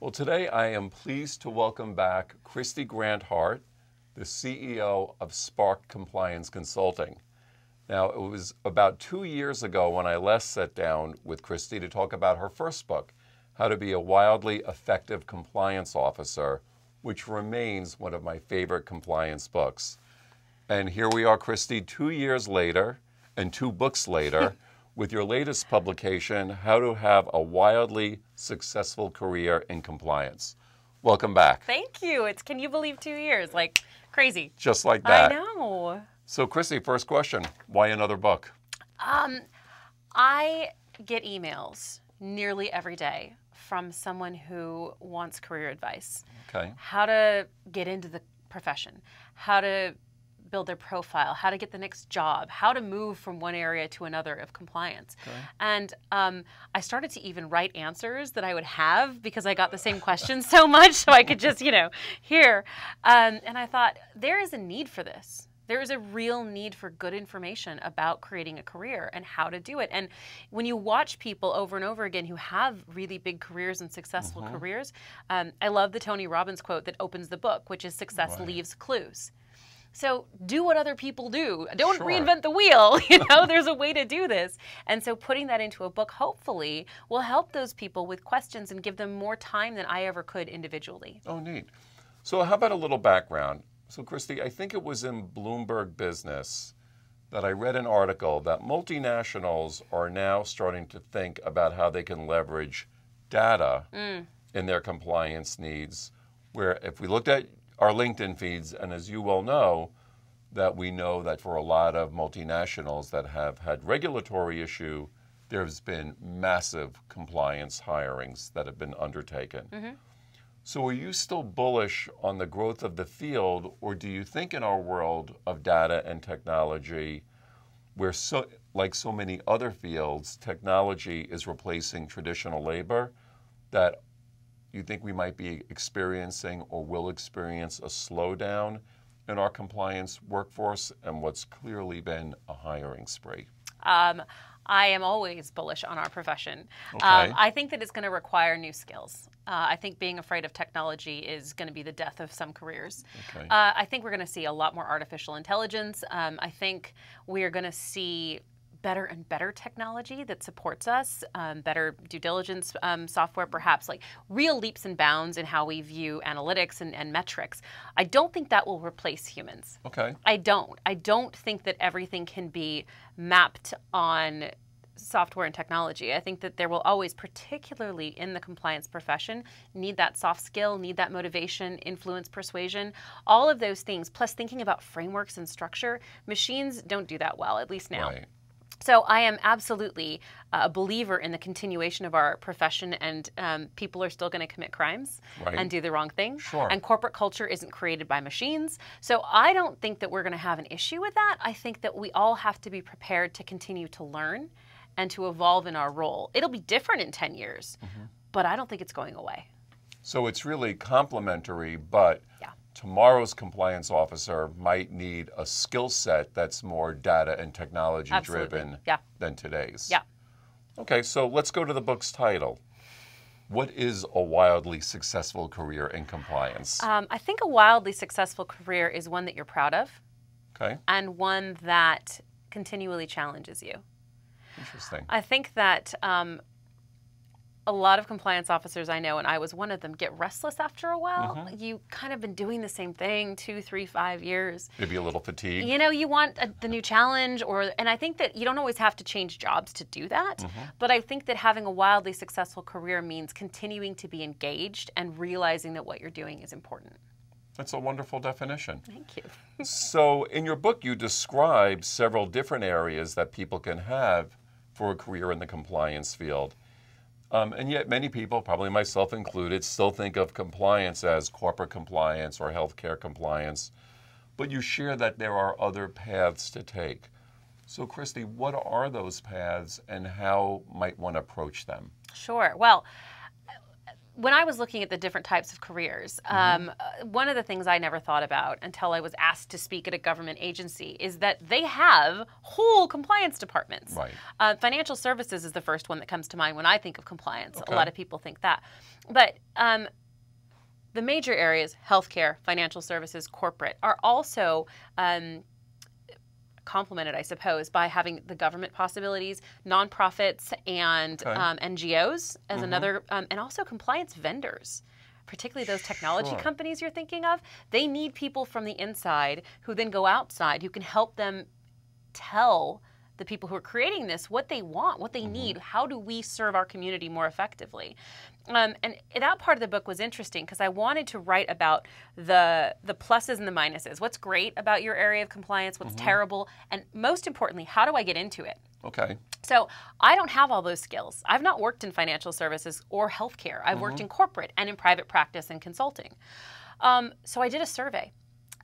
Well, today I am pleased to welcome back Kristy Grant-Hart, the CEO of Spark Compliance Consulting. Now, it was about 2 years ago when I last sat down with Kristy to talk about her first book, How to Be a Wildly Effective Compliance Officer, which remains one of my favorite compliance books. And here we are, Kristy, 2 years later and 2 books later, with your latest publication, How to Have a Wildly Successful Career in Compliance. Welcome back. Thank you. Can you believe 2 years? Like crazy. Just like that. I know. So, Kristy, first question, why another book? I get emails nearly every day from someone who wants career advice. Okay. How to get into the profession, how to build their profile, how to get the next job, how to move from one area to another of compliance. Okay. And I started to even write answers that I would have because I got the same questions so much, so I could just, hear. And I thought, there is a need for this. There is a real need for good information about creating a career and how to do it. And when you watch people over and over again who have really big careers and successful careers, I love the Tony Robbins quote that opens the book, which is success leaves clues. So do what other people do. Don't reinvent the wheel. There's a way to do this. And so putting that into a book hopefully will help those people with questions and give them more time than I ever could individually. Oh, neat. So how about a little background? So, Kristy, I think it was in Bloomberg Business that I read an article that multinationals are now starting to think about how they can leverage data in their compliance needs, where if we looked at our LinkedIn feeds, and as you well know, that we know that for a lot of multinationals that have had regulatory issue, there's been massive compliance hirings that have been undertaken. So are you still bullish on the growth of the field, or do you think in our world of data and technology, where like so many other fields, technology is replacing traditional labor, that you think we might be experiencing or will experience a slowdown in our compliance workforce and what's clearly been a hiring spree? I am always bullish on our profession. Okay. I think that it's going to require new skills. I think being afraid of technology is going to be the death of some careers. Okay. I think we're going to see a lot more artificial intelligence. I think we are going to see better and better technology that supports us, better due diligence software, perhaps like real leaps and bounds in how we view analytics and metrics. I don't think that will replace humans. Okay. I don't think that everything can be mapped on software and technology. I think that there will always, particularly in the compliance profession, need that soft skill, need that motivation, influence, persuasion, all of those things, plus thinking about frameworks and structure. Machines don't do that well, at least now. Right. So I am absolutely a believer in the continuation of our profession, and people are still going to commit crimes and do the wrong thing. Sure. And corporate culture isn't created by machines. So I don't think that we're going to have an issue with that. I think that we all have to be prepared to continue to learn and to evolve in our role. It'll be different in 10 years, but I don't think it's going away. So it's really complementary, but tomorrow's compliance officer might need a skill set that's more data and technology driven than today's. Yeah. Okay, so let's go to the book's title. What is a wildly successful career in compliance? I think a wildly successful career is one that you're proud of. Okay. And one that continually challenges you. Interesting. I think that a lot of compliance officers I know, and I was one of them, get restless after a while. You kind of been doing the same thing 2, 3, 5 years. Maybe a little fatigue. You want the new challenge, and I think that you don't always have to change jobs to do that. But I think that having a wildly successful career means continuing to be engaged and realizing that what you're doing is important. That's a wonderful definition. Thank you. So in your book, you describe several different areas that people can have for a career in the compliance field. And yet many people, probably myself included, still think of compliance as corporate compliance or healthcare compliance. But you share that there are other paths to take. So Kristy, what are those paths and how might one approach them? Sure. Well, when I was looking at the different types of careers, one of the things I never thought about until I was asked to speak at a government agency is that they have whole compliance departments. Right. Financial services is the first one that comes to mind when I think of compliance. Okay. A lot of people think that. But the major areas, healthcare, financial services, corporate, are also complemented, I suppose, by having the government possibilities, nonprofits, and NGOs as another, and also compliance vendors, particularly those technology companies you're thinking of. They need people from the inside who then go outside, who can help them tell the people who are creating this what they want, what they need. How do we serve our community more effectively? And that part of the book was interesting because I wanted to write about the pluses and the minuses. What's great about your area of compliance, what's terrible, and most importantly, how do I get into it? Okay. So I don't have all those skills. I've not worked in financial services or healthcare. I've worked in corporate and in private practice and consulting. So I did a survey.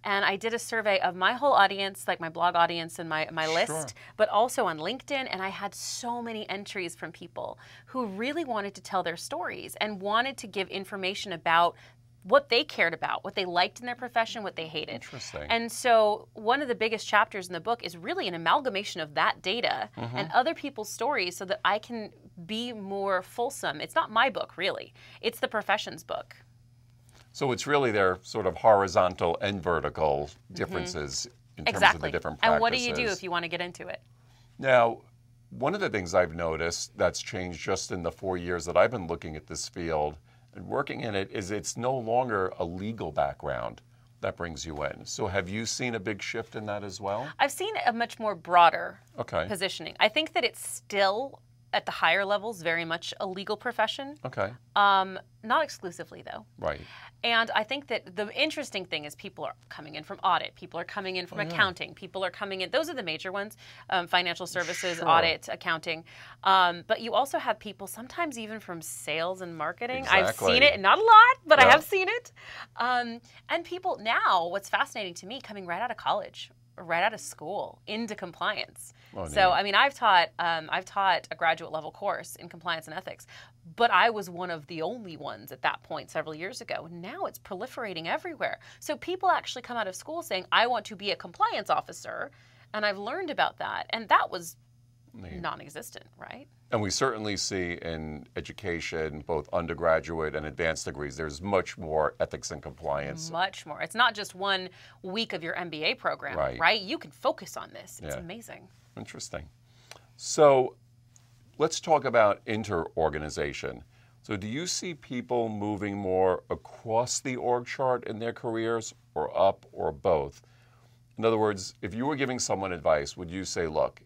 And I did a survey of my whole audience, like my blog audience and my list, but also on LinkedIn. And I had so many entries from people who really wanted to tell their stories and wanted to give information about what they cared about, what they liked in their profession, what they hated. Interesting. And so one of the biggest chapters in the book is really an amalgamation of that data and other people's stories so that I can be more fulsome. It's not my book, really. It's the profession's book. So it's really their sort of horizontal and vertical differences in terms of the different practices. And what do you do if you want to get into it? Now, one of the things I've noticed that's changed just in the 4 years that I've been looking at this field and working in it is it's no longer a legal background that brings you in. So have you seen a big shift in that as well? I've seen a much more broader positioning. I think that it's still at the higher levels very much a legal profession. Okay. Not exclusively, though. Right. And I think that the interesting thing is people are coming in from audit, people are coming in from accounting, people are coming in, those are the major ones, financial services, audit, accounting. But you also have people sometimes even from sales and marketing. I've seen it, not a lot, but I have seen it. And people now, what's fascinating to me, coming right out of college, right out of school into compliance. So, I mean, I've taught a graduate level course in compliance and ethics, but I was one of the only ones at that point several years ago. Now it's proliferating everywhere. So people actually come out of school saying, I want to be a compliance officer, and I've learned about that. And that was non-existent, right? And we certainly see in education, both undergraduate and advanced degrees, there's much more ethics and compliance. Much more. It's not just 1 week of your MBA program, right? You can focus on this. It's amazing. Interesting. So let's talk about inter-organization. So do you see people moving more across the org chart in their careers or up or both? In other words, if you were giving someone advice, would you say, look,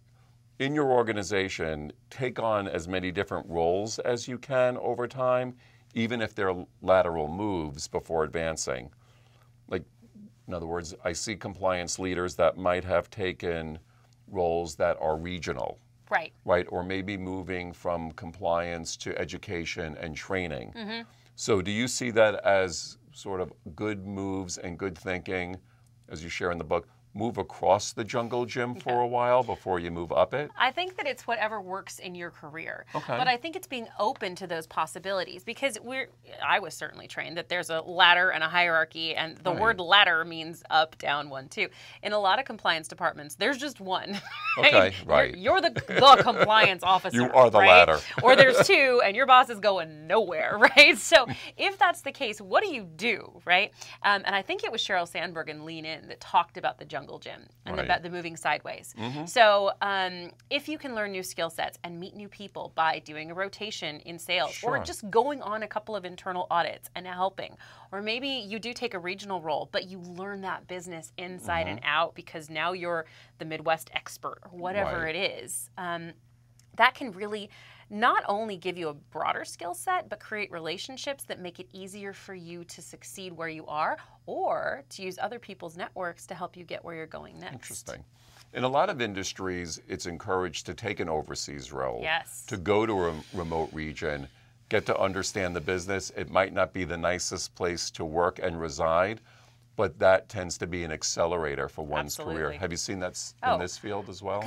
in your organization, take on as many different roles as you can over time, even if they're lateral moves before advancing? Like, in other words, I see compliance leaders that might have taken roles that are regional. Right, or maybe moving from compliance to education and training. So do you see that as sort of good moves and good thinking, as you share in the book, move across the jungle gym for a while before you move up it? I think that it's whatever works in your career. Okay. But I think it's being open to those possibilities because I was certainly trained that there's a ladder and a hierarchy, and the word ladder means up, down, 1, 2. In a lot of compliance departments, there's just one. Right? Okay, right. You're the compliance officer. You are the ladder. Or there's 2 and your boss is going nowhere, right? So if that's the case, what do, right? And I think it was Sheryl Sandberg in Lean In that talked about the jungle gym and about the moving sideways. So if you can learn new skill sets and meet new people by doing a rotation in sales or just going on a couple of internal audits and helping, or maybe you do take a regional role, but you learn that business inside and out because now you're the Midwest expert or whatever it is, that can really not only give you a broader skill set, but create relationships that make it easier for you to succeed where you are or to use other people's networks to help you get where you're going next. Interesting. In a lot of industries, it's encouraged to take an overseas role, Yes. to go to a remote region, get to understand the business. It might not be the nicest place to work and reside, but that tends to be an accelerator for one's career. Absolutely. Have you seen that Oh. in this field as well?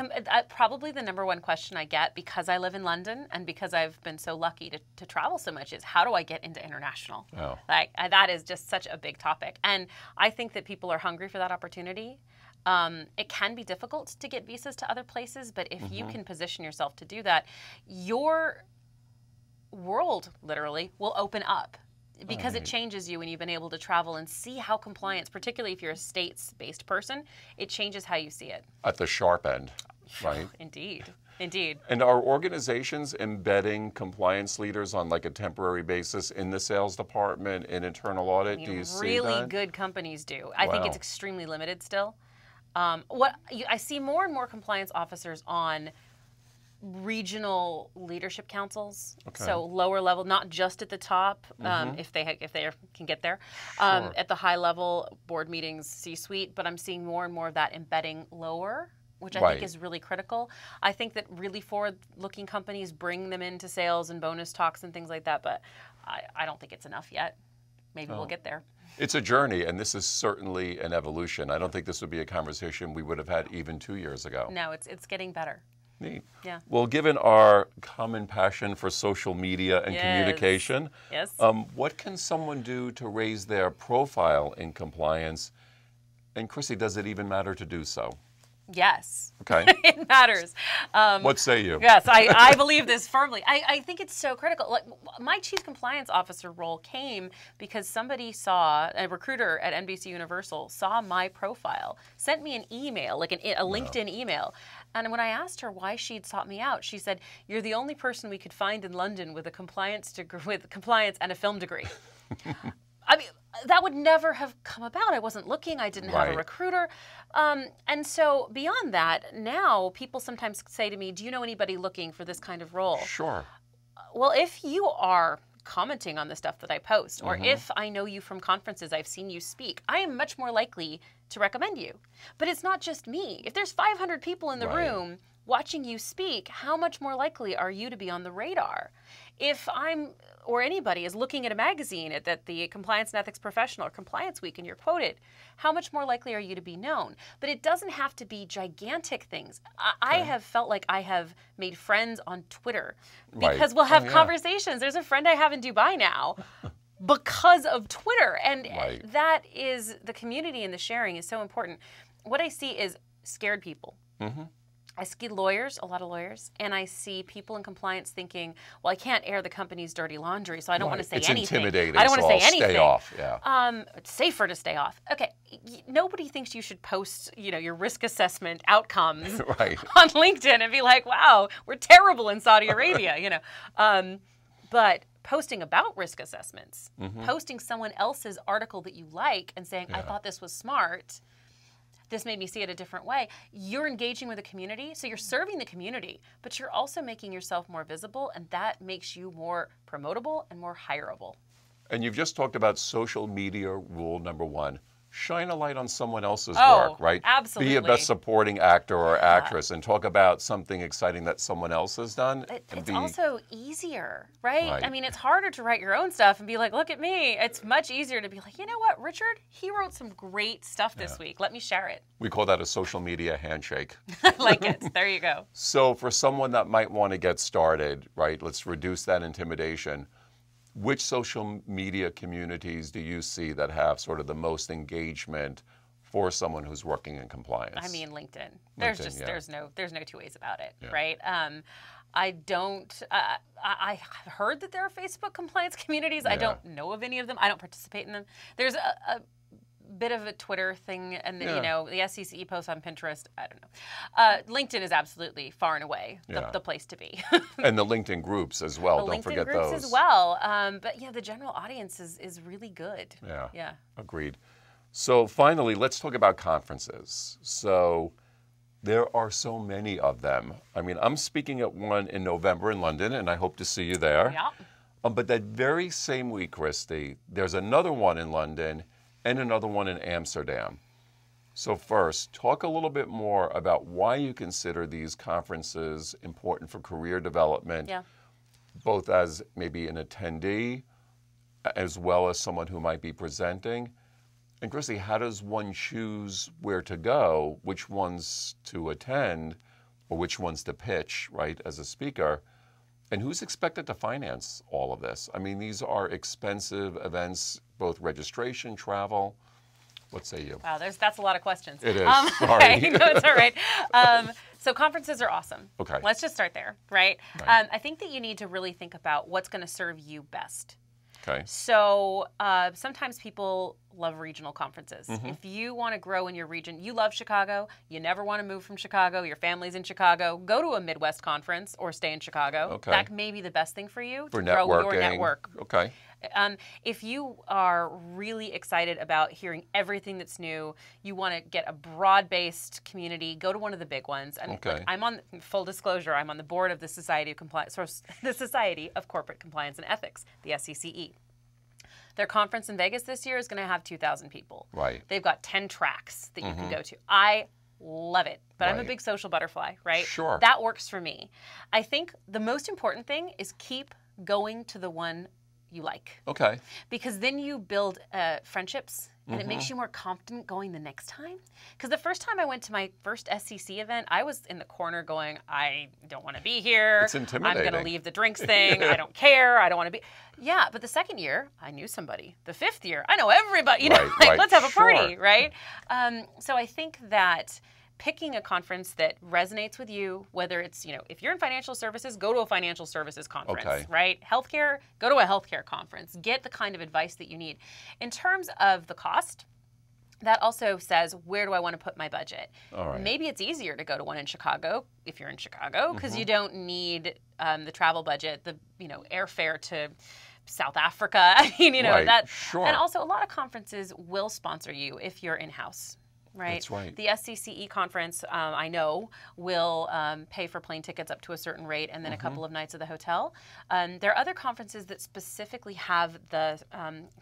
Probably the number one question I get, because I live in London and because I've been so lucky to travel so much, is how do I get into international? Oh. That is just such a big topic. And I think that people are hungry for that opportunity. It can be difficult to get visas to other places, but if you can position yourself to do that, your world literally will open up. Because it changes you when you've been able to travel and see how compliance, particularly if you're a states-based person, it changes how you see it. At the sharp end, right? Indeed. Indeed. And are organizations embedding compliance leaders on like a temporary basis in the sales department, in internal audit? Do you see really that? good companies do. I think Wow. it's extremely limited still. I see more and more compliance officers on regional leadership councils, so lower level, not just at the top, if they can get there, Sure. at the high level board meetings, C-suite. But I'm seeing more and more of that embedding lower, which I Right. think is really critical. I think that really forward-looking companies bring them into sales and bonus talks and things like that, but I don't think it's enough yet. Maybe we'll get there. It's a journey, and this is certainly an evolution. I don't think this would be a conversation we would have had even 2 years ago. No, it's getting better. Neat. Yeah. Well, given our common passion for social media and Yes. communication, Yes. what can someone do to raise their profile in compliance? And Kristy, does it even matter to do so? Yes. Okay. It matters. What say you? Yes, I believe this firmly. I think it's so critical. Like, my chief compliance officer role came because somebody saw, a recruiter at NBC Universal saw my profile, sent me an email, like a LinkedIn email. And when I asked her why she'd sought me out, she said, "You're the only person we could find in London with a compliance and a film degree." I mean, that would never have come about. I wasn't looking. I didn't have a Right. recruiter. And so beyond that, now people sometimes say to me, "Do you know anybody looking for this kind of role?" Sure. Well, if you are commenting on the stuff that I post, or if I know you from conferences, I've seen you speak, I am much more likely to recommend you. But it's not just me. If there's 500 people in the Right. room watching you speak, how much more likely are you to be on the radar? If or anybody is looking at a magazine at the Compliance and Ethics Professional or Compliance Week and you're quoted, how much more likely are you to be known? But it doesn't have to be gigantic things. I have felt like I have made friends on Twitter because we'll have conversations. There's a friend I have in Dubai now because of Twitter. And that is, the community and the sharing is so important. What I see is scared people. I see lawyers, a lot of lawyers, and I see people in compliance thinking, well, I can't air the company's dirty laundry, so I don't want to say anything. It's intimidating, I don't want so to I'll say anything. stay off. Yeah. It's safer to stay off. Okay, nobody thinks you should post, your risk assessment outcomes Right. on LinkedIn and be like, wow, we're terrible in Saudi Arabia, But posting about risk assessments, posting someone else's article that you like and saying, I thought this was smart, this made me see it a different way. You're engaging with the community, so you're serving the community, but you're also making yourself more visible, and that makes you more promotable and more hireable. And you've just talked about social media rule number 1. Shine a light on someone else's Oh, work, right? absolutely. Be a best supporting actor or actress and talk about something exciting that someone else has done. It's also easier, right? Right. I mean, it's harder to write your own stuff and be like, look at me. It's much easier to be like, you know what, Richard, he wrote some great stuff this week. Let me share it. We call that a social media handshake. I like it. There you go. So for someone that might want to get started, right, let's reduce that intimidation. Which social media communities do you see that have sort of the most engagement for someone who's working in compliance? I mean, LinkedIn. There's no two ways about it, right? I heard that there are Facebook compliance communities. I don't know of any of them. I don't participate in them. There's a bit of a Twitter thing, and the SEC posts on Pinterest. I don't know. LinkedIn is absolutely far and away the place to be. And the LinkedIn groups as well. Don't forget LinkedIn groups those as well. But the general audience is really good. Yeah. Agreed. So finally, let's talk about conferences. So there are so many of them. I mean, I'm speaking at one in November in London, and I hope to see you there. Yeah. But that very same week, Kristy, there's another one in London and another one in Amsterdam. So first, talk a little bit more about why you consider these conferences important for career development, both as maybe an attendee as well as someone who might be presenting. And Kristy, how does one choose where to go, which ones to attend, or which ones to pitch, right, as a speaker? And who's expected to finance all of this? I mean, these are expensive events, both registration, travel. What say you? Wow, that's a lot of questions. It is. Sorry. Okay, no, it's all right. So conferences are awesome. Okay. Let's just start there, right? Right. I think that you need to really think about what's going to serve you best. Okay. So sometimes people love regional conferences. If you want to grow in your region, you love Chicago, you never want to move from Chicago, your family's in Chicago, go to a Midwest conference or stay in Chicago. Okay. That may be the best thing for you For to grow your networking. network. Okay. If you are really excited about hearing everything that's new, you want to get a broad-based community, go to one of the big ones. And Okay. look, I'm on, full disclosure, I'm on the board of the Society of the Society of Corporate Compliance and Ethics, the SCCE. Their conference in Vegas this year is going to have 2,000 people. Right. They've got 10 tracks that you can go to. I love it, but I'm a Right. big social butterfly, right? Sure. That works for me. I think the most important thing is keep going to the one you like, Okay. because then you build friendships and it makes you more confident going the next time. Because the first time I went to my first SCC event, I was in the corner going, I don't want to be here. It's intimidating. I'm going to leave the drinks thing. I don't care. I don't want to be. Yeah, but the second year, I knew somebody. The fifth year, I know everybody. You know, Right, like, right. let's have a Sure. party, right? So I think that picking a conference that resonates with you, whether it's, you know, if you're in financial services, go to a financial services conference, Okay. right? Healthcare, go to a healthcare conference. Get the kind of advice that you need. In terms of the cost, that also says, where do I want to put my budget? All right. Maybe it's easier to go to one in Chicago if you're in Chicago, because you don't need the travel budget, the, you know, airfare to South Africa. I mean, you know, Right. that. Sure. And also a lot of conferences will sponsor you if you're in-house. Right. That's right. The SCCE conference, I know, will pay for plane tickets up to a certain rate and then a couple of nights at the hotel. There are other conferences that specifically have the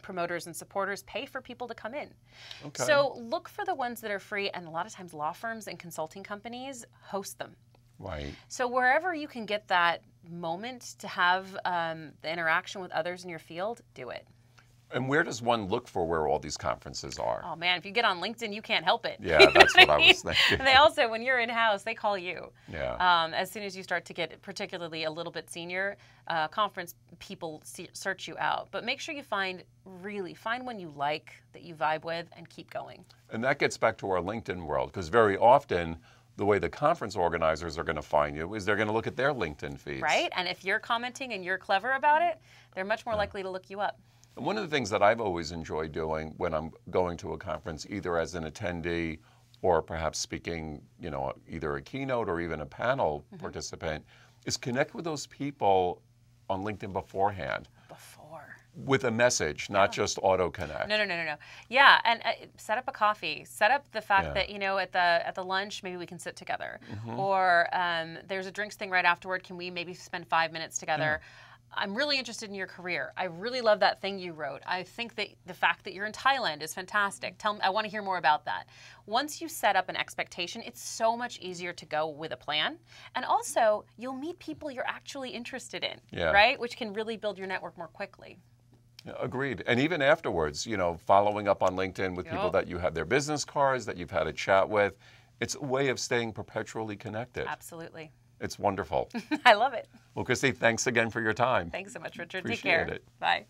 promoters and supporters pay for people to come in. Okay. So look for the ones that are free, and a lot of times law firms and consulting companies host them. Right. So wherever you can get that moment to have the interaction with others in your field, do it. And where does one look for where all these conferences are? Oh man, if you get on LinkedIn, you can't help it. Yeah, You know that's what I mean? was thinking. And they also, when you're in-house, they call you. Yeah. As soon as you start to get particularly a little bit senior, conference people search you out. But make sure you find one you like, that you vibe with, and keep going. And that gets back to our LinkedIn world, because very often the way the conference organizers are going to find you is they're going to look at their LinkedIn feeds. Right? And if you're commenting and you're clever about it, they're much more likely to look you up. And one of the things that I've always enjoyed doing when I'm going to a conference, either as an attendee or perhaps speaking, you know, either a keynote or even a panel participant, is connect with those people on LinkedIn beforehand with a message, not just auto connect. No. Yeah, and set up a coffee. Set up the fact Yeah. that, you know, at the lunch, maybe we can sit together. Or there's a drinks thing right afterward. Can we maybe spend 5 minutes together? I'm really interested in your career. I really love that thing you wrote. I think that the fact that you're in Thailand is fantastic. Tell me, I want to hear more about that. Once you set up an expectation, it's so much easier to go with a plan. And also, you'll meet people you're actually interested in, right? Which can really build your network more quickly. Yeah, agreed. And even afterwards, you know, following up on LinkedIn with people that you have their business cards, that you've had a chat with, it's a way of staying perpetually connected. Absolutely. It's wonderful. I love it. Well, Kristy, thanks again for your time. Thanks so much, Richard. Appreciate Take care. it. Bye.